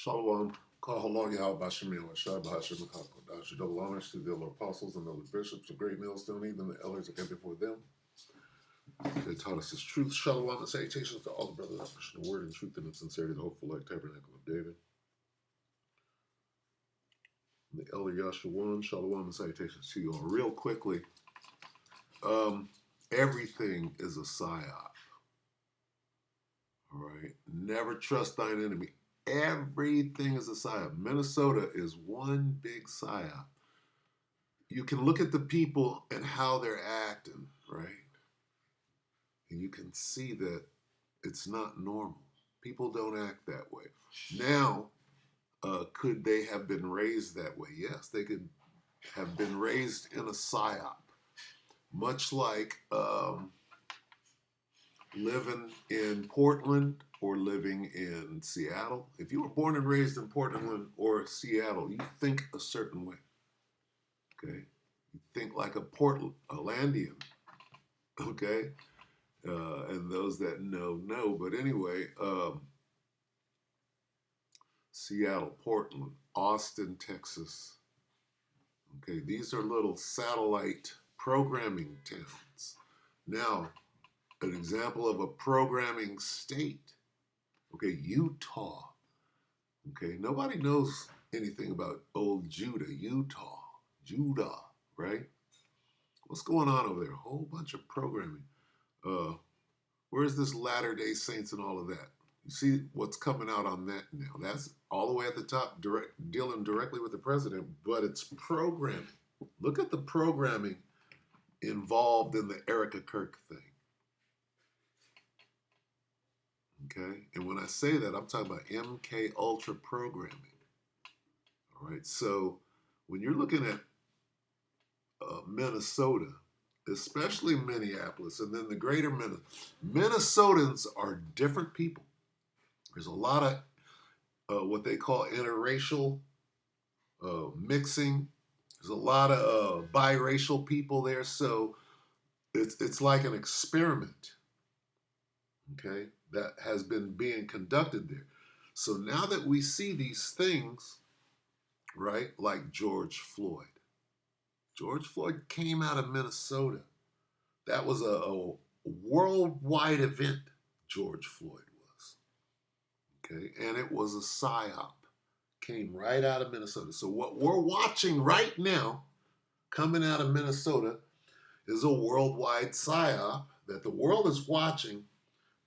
Shalom. Kahalo Yahweh Bashemil Ashab Hashem Hakodash. Double honors to the elder apostles and elder bishops, a great millstone, even the elders that came before them. They taught us His truth. Shalom and salutations to all the brothers that push the word and truth and in sincerity, the hopeful like tabernacle of David. And the elder Yahshua, shalom and salutations to you all. Real quickly, everything is a psyop. All right. Never trust thine enemy. Everything is a psyop. Minnesota is one big psyop. You can look at the people and how they're acting, right? And you can see that it's not normal. People don't act that way. Now, could they have been raised that way? Yes, they could have been raised in a psyop. Much like living in Portland or living in Seattle. If you were born and raised in Portland or Seattle, you think a certain way. Okay? You think like a Portlandian. Okay? And those that know. But anyway, Seattle, Portland, Austin, Texas. Okay, these are little satellite programming towns. Now, an example of a programming state. Okay, Utah. Okay, nobody knows anything about old Judah, Judah, right? What's going on over there? A whole bunch of programming. Where's this Latter-day Saints and all of that? You see what's coming out on that now. That's all the way at the top, dealing directly with the president, but it's programming. Look at the programming involved in the Erica Kirk thing. Okay, and when I say that, I'm talking about MK Ultra programming. All right, so when you're looking at Minnesota, especially Minneapolis, and then the greater Minnesotans are different people. There's a lot of what they call interracial mixing. There's a lot of biracial people there, so it's like an experiment. Okay, that has been being conducted there. So now that we see these things, right, like George Floyd. George Floyd came out of Minnesota. That was a worldwide event, George Floyd was. Okay, and it was a psyop. Came right out of Minnesota. So what we're watching right now coming out of Minnesota is a worldwide psyop that the world is watching.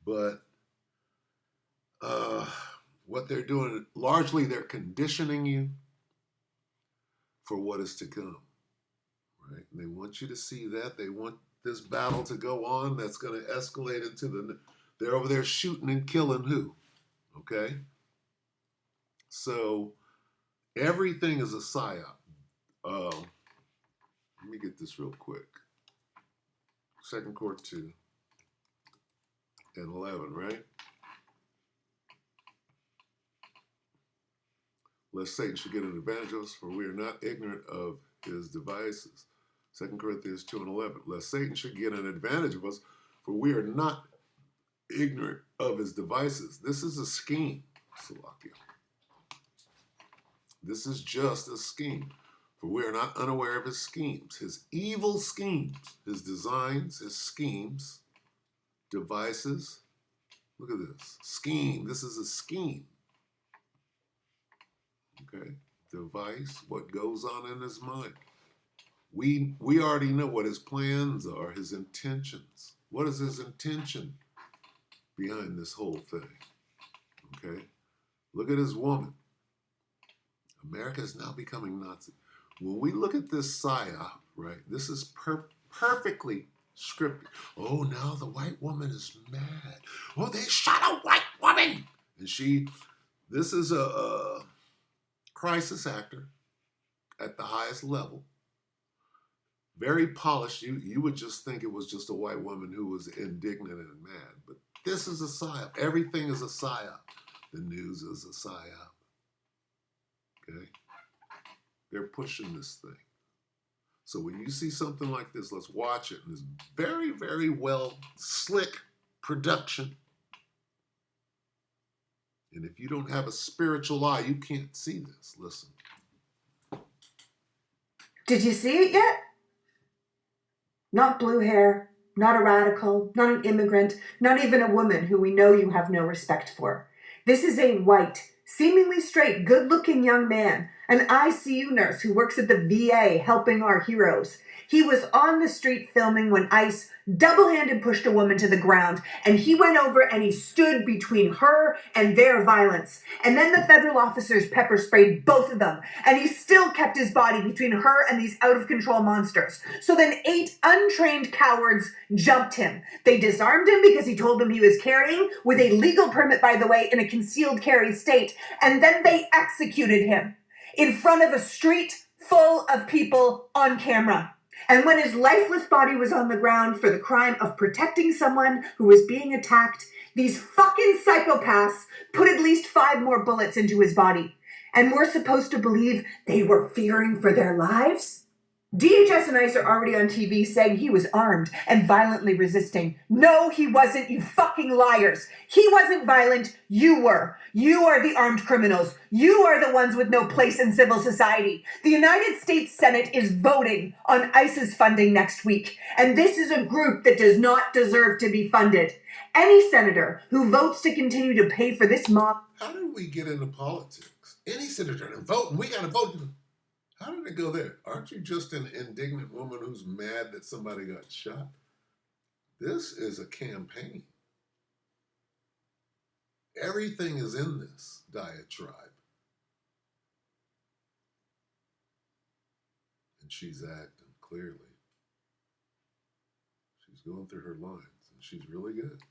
But what they're doing, largely they're conditioning you for what is to come, right? And they want you to see that. They want this battle to go on that's going to escalate into they're over there shooting and killing who, okay? So everything is a psyop. Let me get this real quick. 2 Cor 2 and 11, right? Lest Satan should get an advantage of us, for we are not ignorant of his devices. 2 Corinthians 2 and 11. Lest Satan should get an advantage of us, for we are not ignorant of his devices. This is a scheme, Salakia. This is just a scheme. For we are not unaware of his schemes, his evil schemes, his designs, his schemes, devices. Look at this. Scheme. This is a scheme. Okay, device, what goes on in his mind. We already know what his plans are, his intentions. What is his intention behind this whole thing? Okay, look at his woman. America is now becoming Nazi. When we look at this psyop, right, this is perfectly scripted. Oh, now the white woman is mad. Oh, they shot a white woman. And this is a crisis actor at the highest level. Very polished. You would just think it was just a white woman who was indignant and mad. But this is a psyop. Everything is a psyop. The news is a psyop. Okay? They're pushing this thing. So when you see something like this, let's watch it. And it's very, very well slick production. And if you don't have a spiritual eye, you can't see this. Listen. Did you see it yet? Not blue hair, not a radical, not an immigrant, not even a woman who we know you have no respect for. This is a white, seemingly straight, good-looking young man, an ICU nurse who works at the VA helping our heroes. He was on the street filming when ICE double-handed pushed a woman to the ground, and he went over and he stood between her and their violence. And then the federal officers pepper sprayed both of them, and he still kept his body between her and these out-of-control monsters. So then 8 untrained cowards jumped him. They disarmed him because he told them he was carrying, with a legal permit, by the way, in a concealed carry state, and then they executed him in front of a street full of people on camera. And when his lifeless body was on the ground for the crime of protecting someone who was being attacked, these fucking psychopaths put at least 5 more bullets into his body. And we're supposed to believe they were fearing for their lives? DHS and ICE are already on TV saying he was armed and violently resisting. No, he wasn't, you fucking liars. He wasn't violent, you were. You are the armed criminals. You are the ones with no place in civil society. The United States Senate is voting on ICE's funding next week, and this is a group that does not deserve to be funded. Any senator who votes to continue to pay for this mob... How did we get into politics? Any senator to vote, and we got to vote. How did it go there? Aren't you just an indignant woman who's mad that somebody got shot? This is a campaign. Everything is in this diatribe. And she's acting clearly. She's going through her lines, and she's really good.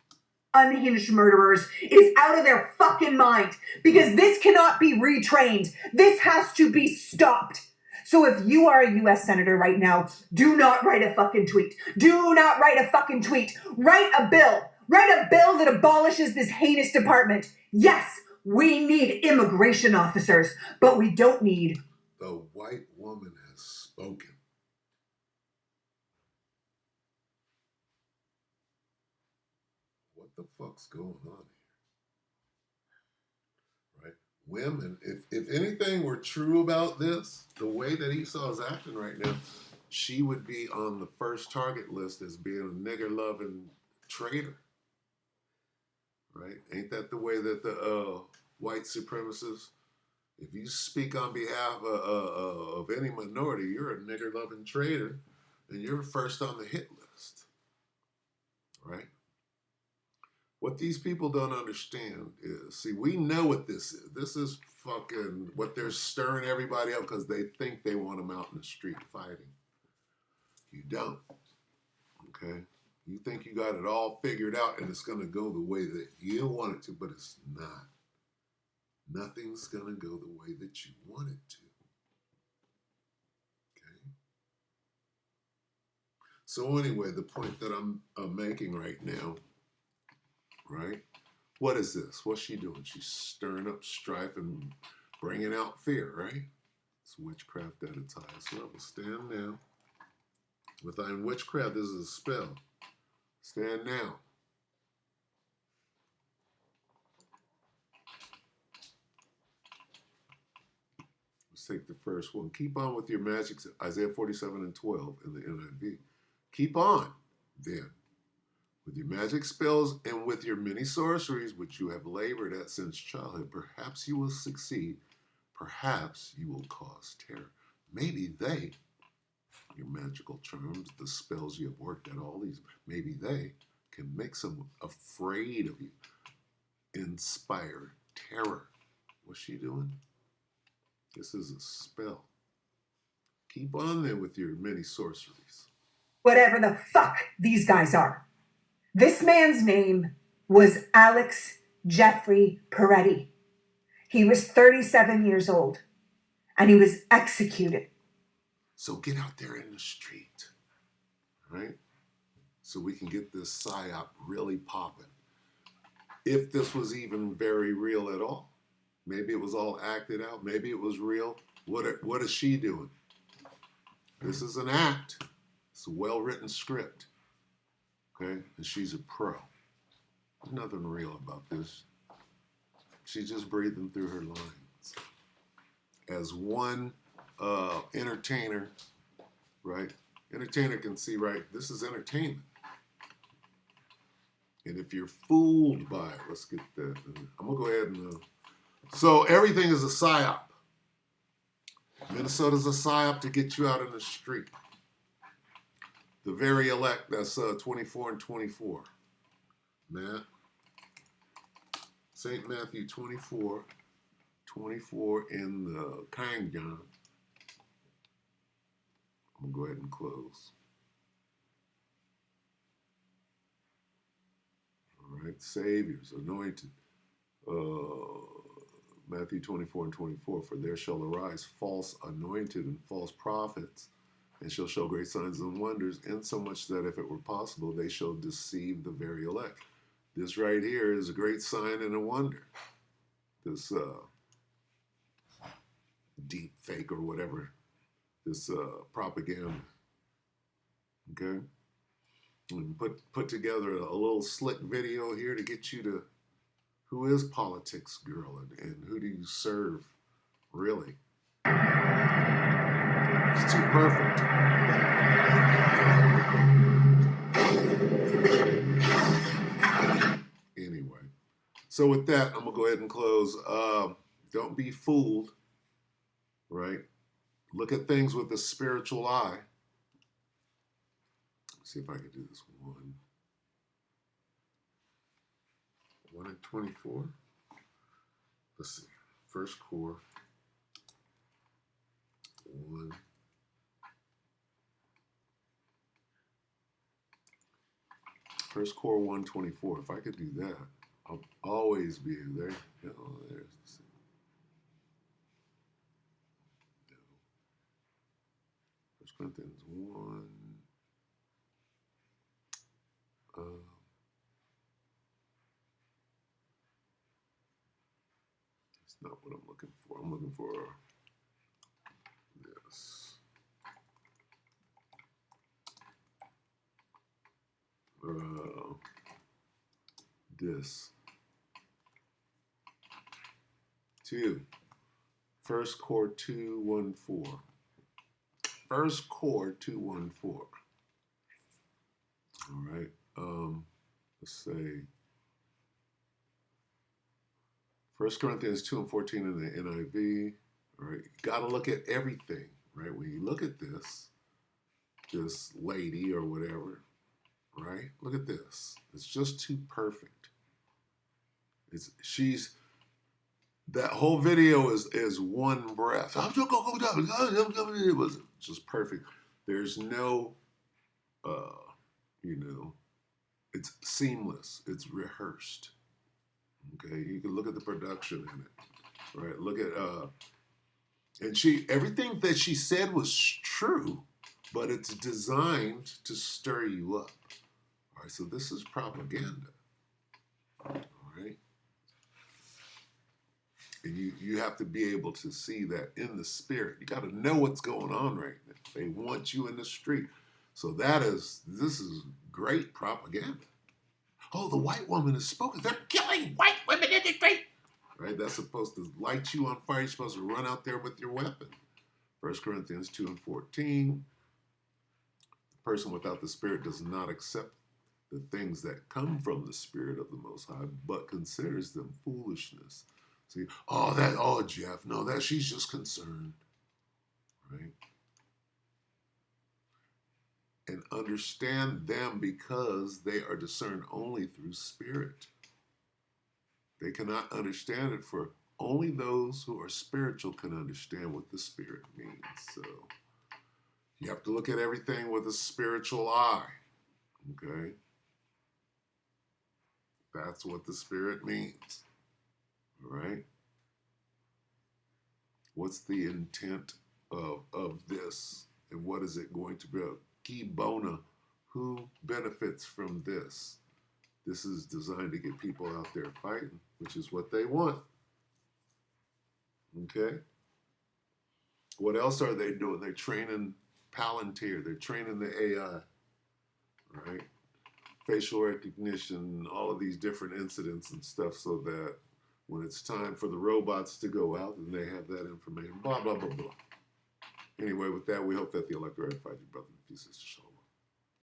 Unhinged murderers is out of their fucking mind, because this cannot be retrained. This has to be stopped. So if you are a U.S. Senator right now, do not write a fucking tweet. Do not write a fucking tweet. Write a bill. Write a bill that abolishes this heinous department. Yes, we need immigration officers, but we don't need... The white woman has spoken. What the fuck's going on here? Right? Women, if anything were true about this, the way that Esau's acting right now, she would be on the first target list as being a nigger-loving traitor. Right? Ain't that the way that the white supremacists, if you speak on behalf of any minority, you're a nigger-loving traitor, and you're first on the hit list. Right? What these people don't understand is, see, we know what this is. This is fucking what they're stirring everybody up because they think they want them out in the street fighting. You don't. Okay? You think you got it all figured out and it's going to go the way that you want it to, but it's not. Nothing's going to go the way that you want it to. Okay? So anyway, the point that I'm making right now, right? What is this? What's she doing? She's stirring up strife and bringing out fear, right? It's witchcraft at its highest level. Stand now. With thine witchcraft, this is a spell. Stand now. Let's take the first one. Keep on with your magic, Isaiah 47:12 in the NIV. Keep on, then, with your magic spells and with your many sorceries, which you have labored at since childhood. Perhaps you will succeed. Perhaps you will cause terror. Maybe they, your magical charms, the spells you have worked at, all these, maybe they can make someone afraid of you. Inspire terror. What's she doing? This is a spell. Keep on there with your many sorceries. Whatever the fuck these guys are. This man's name was Alex Jeffrey Peretti. He was 37 years old, and he was executed. So get out there in the street, right? So we can get this psyop really popping. If this was even very real at all. Maybe it was all acted out. Maybe it was real. What is she doing? This is an act. It's a well-written script. Okay? And she's a pro. There's nothing real about this. She's just breathing through her lines. As one entertainer, right? Entertainer can see, right? This is entertainment. And if you're fooled by it, let's get that. I'm going to go ahead and... So everything is a psyop. Minnesota's a psyop to get you out in the street. The very elect, that's 24 and 24. St. Matthew 24, 24 in the King John. I'm going to go ahead and close. All right, Saviors, anointed. Matthew 24 and 24, for there shall arise false anointed and false prophets, and shall show great signs and wonders, insomuch that if it were possible, they shall deceive the very elect. This right here is a great sign and a wonder. This deep fake or whatever, this propaganda. Okay? And put together a little slick video here to get you to, who is politics girl and who do you serve really? It's too perfect. Anyway, so with that, I'm gonna go ahead and close. Don't be fooled, right? Look at things with a spiritual eye. Let's see if I can do this one. 1 and 24. Let's see. First core. 1. First core 124. If I could do that, I'll always be there. Oh, there's the same. No. 1 Corinthians 1. That's not what I'm looking for. I'm looking for this. This. 2. First core 214. First core 214. All right. Let's say 1 Corinthians 2 and 14 in the NIV. All right. You got to look at everything, right? When you look at this lady or whatever, right? Look at this. It's just too perfect. That whole video is one breath. It was just perfect. There's no, it's seamless. It's rehearsed. Okay, you can look at the production in it, right? Look at, and everything that she said was true, but it's designed to stir you up. All right, so this is propaganda. All right. And you have to be able to see that in the spirit. You got to know what's going on right now. They want you in the street. So this is great propaganda. Oh, the white woman has spoken. They're killing white women in the street. Right? That's supposed to light you on fire. You're supposed to run out there with your weapon. 1 Corinthians 2 and 14. The person without the Spirit does not accept the things that come from the Spirit of the Most High, but considers them foolishness. See, Jeff, no, she's just concerned. Right? And understand them because they are discerned only through spirit. They cannot understand it, for only those who are spiritual can understand what the Spirit means. So you have to look at everything with a spiritual eye. Okay? That's what the Spirit means. All right? What's the intent of this? And what is it going to be? Key bona, who benefits from this? This is designed to get people out there fighting, which is what they want. Okay? What else are they doing? They're training Palantir. They're training the AI. Right? Facial recognition, all of these different incidents and stuff so that, When it's time for the robots to go out, then they have that information. Blah, blah, blah, blah. Anyway, with that, we hope that the elector edified you, brother and sisters.